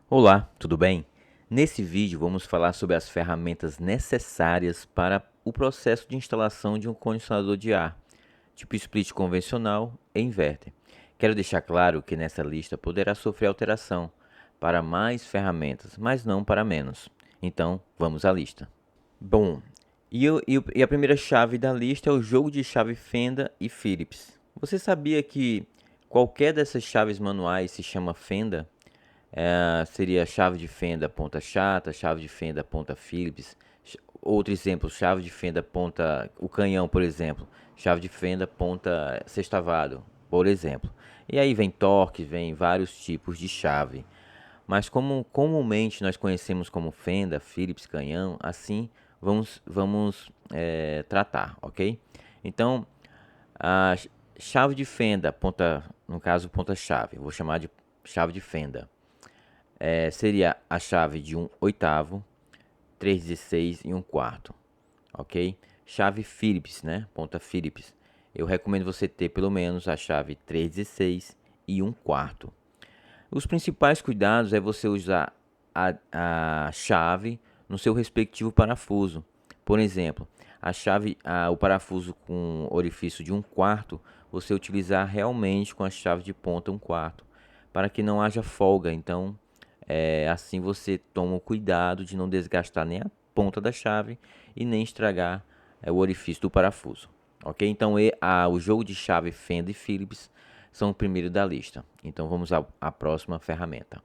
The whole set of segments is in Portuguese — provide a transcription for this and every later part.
Olá, tudo bem? Nesse vídeo vamos falar sobre as ferramentas necessárias para o processo de instalação de um condicionador de ar, tipo split convencional e inverter. Quero deixar claro que nessa lista poderá sofrer alteração para mais ferramentas, mas não para menos. Então, vamos à lista. Bom, e a primeira chave da lista é o jogo de chave Fenda e Phillips. Você sabia que qualquer dessas chaves manuais se chama Fenda? Seria chave de fenda ponta chata, chave de fenda ponta Phillips. Outro exemplo, chave de fenda ponta, o canhão, por exemplo, chave de fenda ponta sextavado, por exemplo. E aí vem torque, vem vários tipos de chave. Mas como comumente nós conhecemos como fenda, Phillips, canhão, assim vamos tratar, ok? Então, a chave de fenda, ponta, no caso ponta chave, vou chamar de chave de fenda. Seria a chave de 1/8, 3/16 e 1/4, ok? Chave Phillips, né? Ponta Phillips. Eu recomendo você ter pelo menos a chave 3/16 e 1/4. Os principais cuidados é você usar a chave no seu respectivo parafuso. Por exemplo, o parafuso com orifício de 1/4, você utilizar realmente com a chave de ponta 1/4, para que não haja folga. Então, assim você toma o cuidado de não desgastar nem a ponta da chave e nem estragar o orifício do parafuso. Ok? Então, o jogo de chave Fenda e Phillips são o primeiro da lista. Então vamos à próxima ferramenta.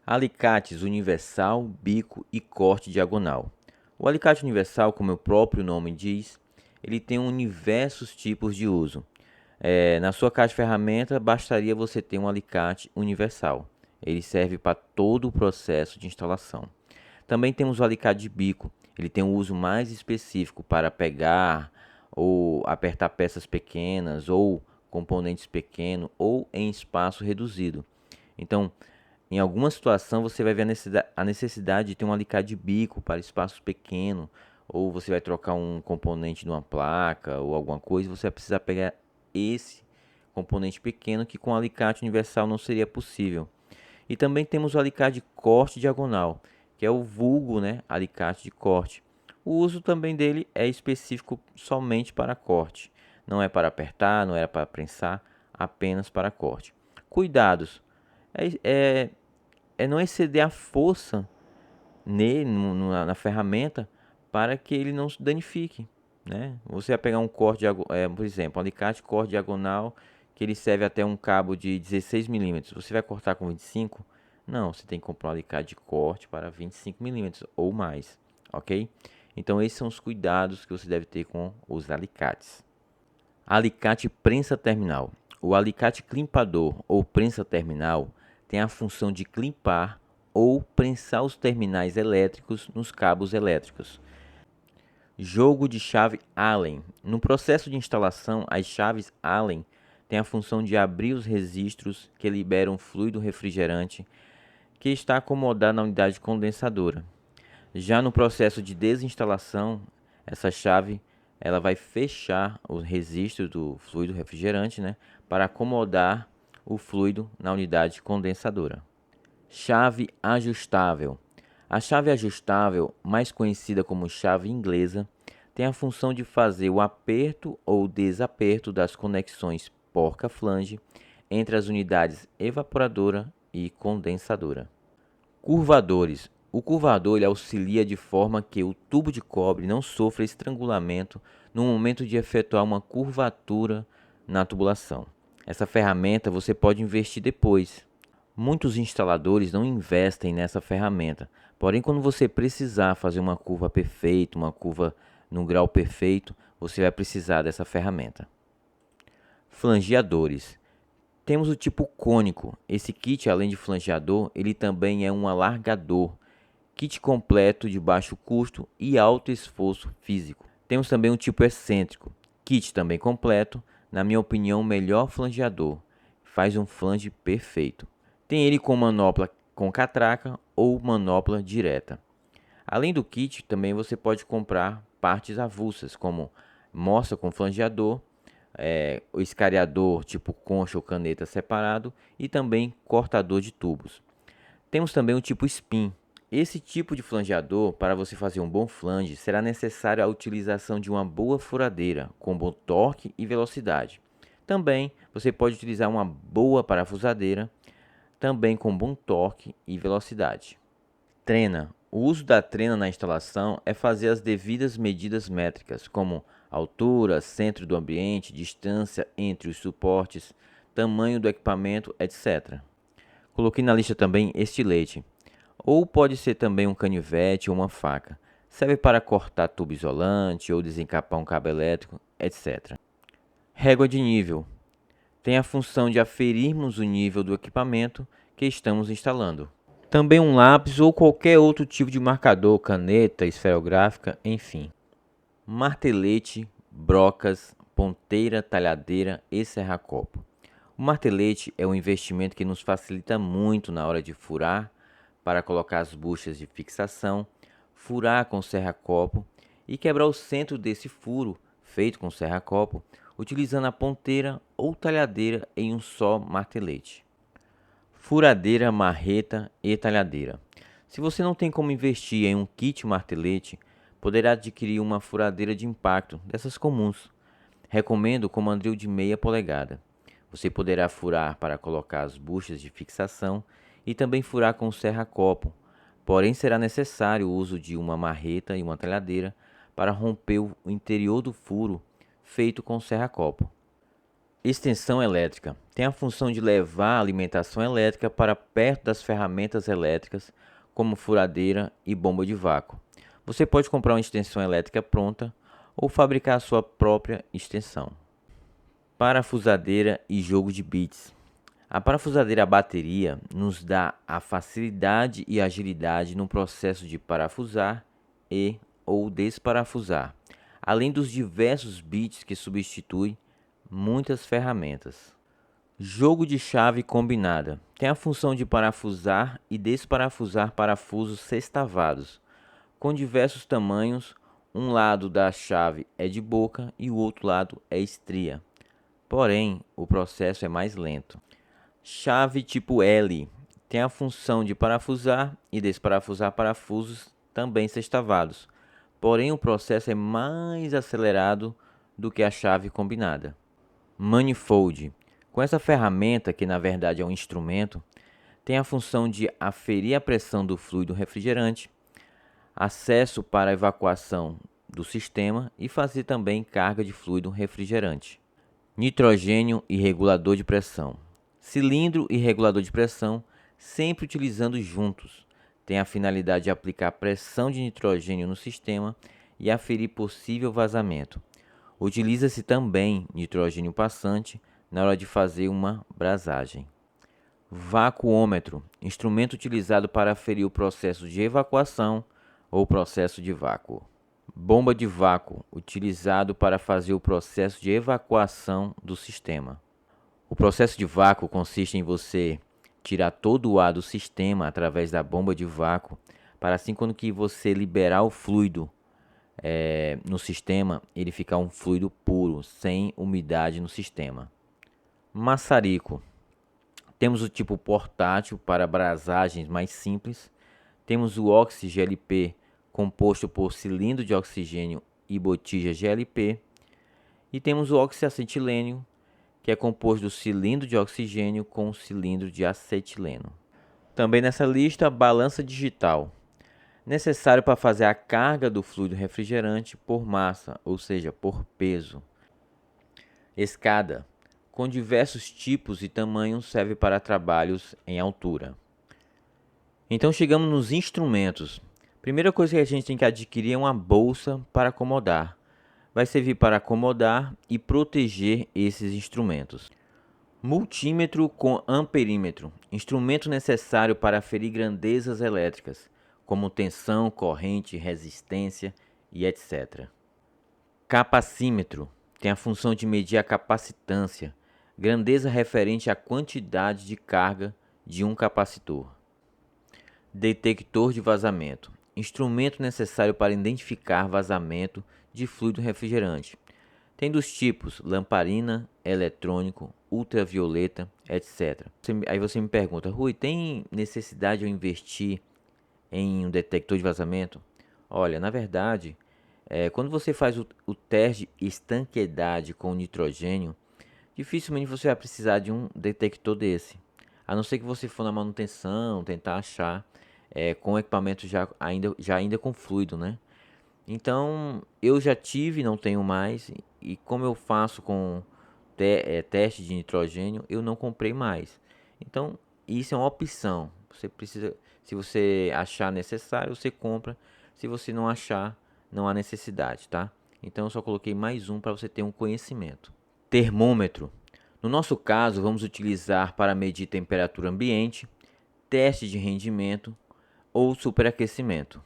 Alicates universal, bico e corte diagonal. O alicate universal, como o próprio nome diz, ele tem diversos tipos de uso. Na sua caixa de ferramenta, bastaria você ter um alicate universal. Ele serve para todo o processo de instalação. Também temos o alicate de bico. Ele tem um uso mais específico para pegar ou apertar peças pequenas ou componentes pequenos ou em espaço reduzido. Então, em alguma situação você vai ver a necessidade de ter um alicate de bico para espaços pequenos, ou você vai trocar um componente de uma placa ou alguma coisa, você vai precisar pegar esse componente pequeno que com alicate universal não seria possível. E também temos o alicate de corte diagonal, que é o vulgo, né, alicate de corte. O uso também dele é específico somente para corte. Não é para apertar, não é para prensar, apenas para corte. Cuidados. É, é, é não exceder a força nele, na ferramenta, para que ele não se danifique, né? Você vai pegar um corte, por exemplo, um alicate corte diagonal, que ele serve até um cabo de 16 milímetros. Você vai cortar com 25? Não, você tem que comprar um alicate de corte para 25 milímetros ou mais, ok? Então esses são os cuidados que você deve ter com os alicates. Alicate prensa terminal. O alicate climpador ou prensa terminal tem a função de clipar ou prensar os terminais elétricos nos cabos elétricos. Jogo de chave Allen. No processo de instalação, as chaves Allen têm a função de abrir os registros que liberam fluido refrigerante que está acomodado na unidade condensadora. Já no processo de desinstalação, essa chave ela vai fechar os registros do fluido refrigerante, né, para acomodar o fluido na unidade condensadora. Chave ajustável. A chave ajustável, mais conhecida como chave inglesa, tem a função de fazer o aperto ou desaperto das conexões porca-flange entre as unidades evaporadora e condensadora. Curvadores. O curvador ele auxilia de forma que o tubo de cobre não sofra estrangulamento no momento de efetuar uma curvatura na tubulação. Essa ferramenta você pode investir depois. Muitos instaladores não investem nessa ferramenta, porém, quando você precisar fazer uma curva perfeita, uma curva no grau perfeito, você vai precisar dessa ferramenta. Flangeadores. Temos o tipo cônico. Esse kit, além de flangeador, ele também é um alargador. Kit completo de baixo custo e alto esforço físico. Temos também um tipo excêntrico. Kit também completo, na minha opinião, o melhor flangeador. Faz um flange perfeito. Tem ele com manopla com catraca ou manopla direta. Além do kit, também você pode comprar partes avulsas, como moça com flangeador, o escariador tipo concha ou caneta separado e também cortador de tubos. Temos também o tipo spin. Esse tipo de flangeador, para você fazer um bom flange, será necessário a utilização de uma boa furadeira, com bom torque e velocidade. Também você pode utilizar uma boa parafusadeira, também com bom torque e velocidade. Trena. O uso da trena na instalação é fazer as devidas medidas métricas, como altura, centro do ambiente, distância entre os suportes, tamanho do equipamento, etc. Coloquei na lista também estilete, ou pode ser também um canivete ou uma faca. Serve para cortar tubo isolante ou desencapar um cabo elétrico, etc. Régua de nível. Tem a função de aferirmos o nível do equipamento que estamos instalando. Também um lápis ou qualquer outro tipo de marcador, caneta, esferográfica, enfim. Martelete, brocas, ponteira, talhadeira e serra-copo. O martelete é um investimento que nos facilita muito na hora de furar, para colocar as buchas de fixação, furar com serra-copo e quebrar o centro desse furo, feito com serra-copo, utilizando a ponteira ou talhadeira em um só martelete. Furadeira, marreta e talhadeira. Se você não tem como investir em um kit martelete, poderá adquirir uma furadeira de impacto, dessas comuns. Recomendo com mandril de meia polegada. Você poderá furar para colocar as buchas de fixação e também furar com serra-copo, porém será necessário o uso de uma marreta e uma talhadeira para romper o interior do furo feito com serra-copo. Extensão elétrica. Tem a função de levar a alimentação elétrica para perto das ferramentas elétricas, como furadeira e bomba de vácuo. Você pode comprar uma extensão elétrica pronta ou fabricar a sua própria extensão. Parafusadeira e jogo de bits. A parafusadeira a bateria nos dá a facilidade e agilidade no processo de parafusar e ou desparafusar, além dos diversos bits que substituem muitas ferramentas. Jogo de chave combinada. Tem a função de parafusar e desparafusar parafusos sextavados, com diversos tamanhos. Um lado da chave é de boca e o outro lado é estria. Porém, o processo é mais lento. Chave tipo L. Tem a função de parafusar e desparafusar parafusos também sextavados. Porém, o processo é mais acelerado do que a chave combinada. Manifold. Com essa ferramenta, que na verdade é um instrumento, tem a função de aferir a pressão do fluido refrigerante, acesso para a evacuação do sistema e fazer também carga de fluido refrigerante. Nitrogênio e regulador de pressão. Cilindro e regulador de pressão, sempre utilizando juntos. Tem a finalidade de aplicar pressão de nitrogênio no sistema e aferir possível vazamento. Utiliza-se também nitrogênio passante na hora de fazer uma brasagem. Vacuômetro, instrumento utilizado para aferir o processo de evacuação ou processo de vácuo. Bomba de vácuo, utilizado para fazer o processo de evacuação do sistema. O processo de vácuo consiste em você tirar todo o ar do sistema através da bomba de vácuo, para assim quando que você liberar o fluido no sistema, ele ficar um fluido puro, sem umidade no sistema. Maçarico. Temos o tipo portátil para brasagens mais simples. Temos o Oxy GLP, composto por cilindro de oxigênio e botija GLP. E temos o oxiacetilênio, que é composto do cilindro de oxigênio com cilindro de acetileno. Também nessa lista, balança digital, necessário para fazer a carga do fluido refrigerante por massa, ou seja, por peso. Escada, com diversos tipos e tamanhos, serve para trabalhos em altura. Então chegamos nos instrumentos. Primeira coisa que a gente tem que adquirir é uma bolsa para acomodar. Vai servir para acomodar e proteger esses instrumentos. Multímetro com amperímetro, instrumento necessário para aferir grandezas elétricas, como tensão, corrente, resistência e etc. Capacímetro, tem a função de medir a capacitância, grandeza referente à quantidade de carga de um capacitor. Detector de vazamento, instrumento necessário para identificar vazamento de fluido refrigerante. Tem dos tipos lamparina, eletrônico ultravioleta, etc. Aí você me pergunta, Rui, tem necessidade de eu investir em um detector de vazamento? Olha, na verdade, quando você faz o teste de estanqueidade com nitrogênio, dificilmente você vai precisar de um detector desse. A não ser que você for na manutenção, tentar achar com o equipamento já ainda com fluido, né? Então, eu já tive, não tenho mais, e como eu faço com teste de nitrogênio, eu não comprei mais. Então, isso é uma opção. Você precisa, se você achar necessário, você compra. Se você não achar, não há necessidade, tá? Então, eu só coloquei mais um para você ter um conhecimento. Termômetro. No nosso caso, vamos utilizar para medir temperatura ambiente, teste de rendimento ou superaquecimento.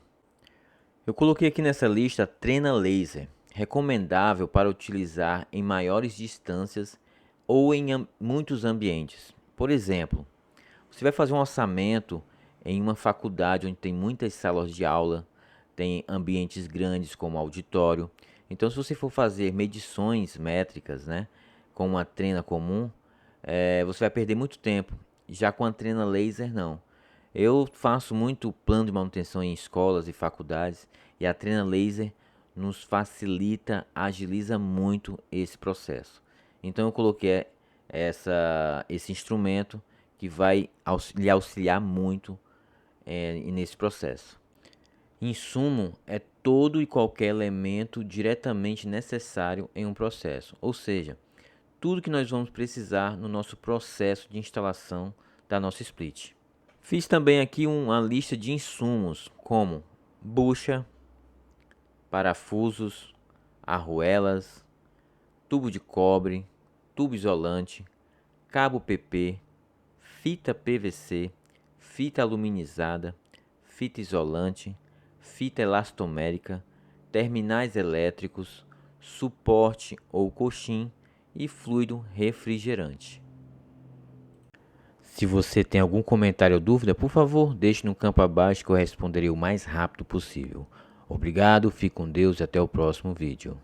Eu coloquei aqui nessa lista trena laser, recomendável para utilizar em maiores distâncias ou em muitos ambientes. Por exemplo, você vai fazer um orçamento em uma faculdade onde tem muitas salas de aula, tem ambientes grandes como auditório. Então, se você for fazer medições métricas, né, com uma trena comum, você vai perder muito tempo. Já com a trena laser, não. Eu faço muito plano de manutenção em escolas e faculdades e a trena laser nos facilita, agiliza muito esse processo. Então eu coloquei esse instrumento que vai lhe auxiliar muito nesse processo. Insumo é todo e qualquer elemento diretamente necessário em um processo, ou seja, tudo que nós vamos precisar no nosso processo de instalação da nossa split. Fiz também aqui uma lista de insumos, como bucha, parafusos, arruelas, tubo de cobre, tubo isolante, cabo PP, fita PVC, fita aluminizada, fita isolante, fita elastomérica, terminais elétricos, suporte ou coxim e fluido refrigerante. Se você tem algum comentário ou dúvida, por favor, deixe no campo abaixo que eu responderei o mais rápido possível. Obrigado, fique com Deus e até o próximo vídeo.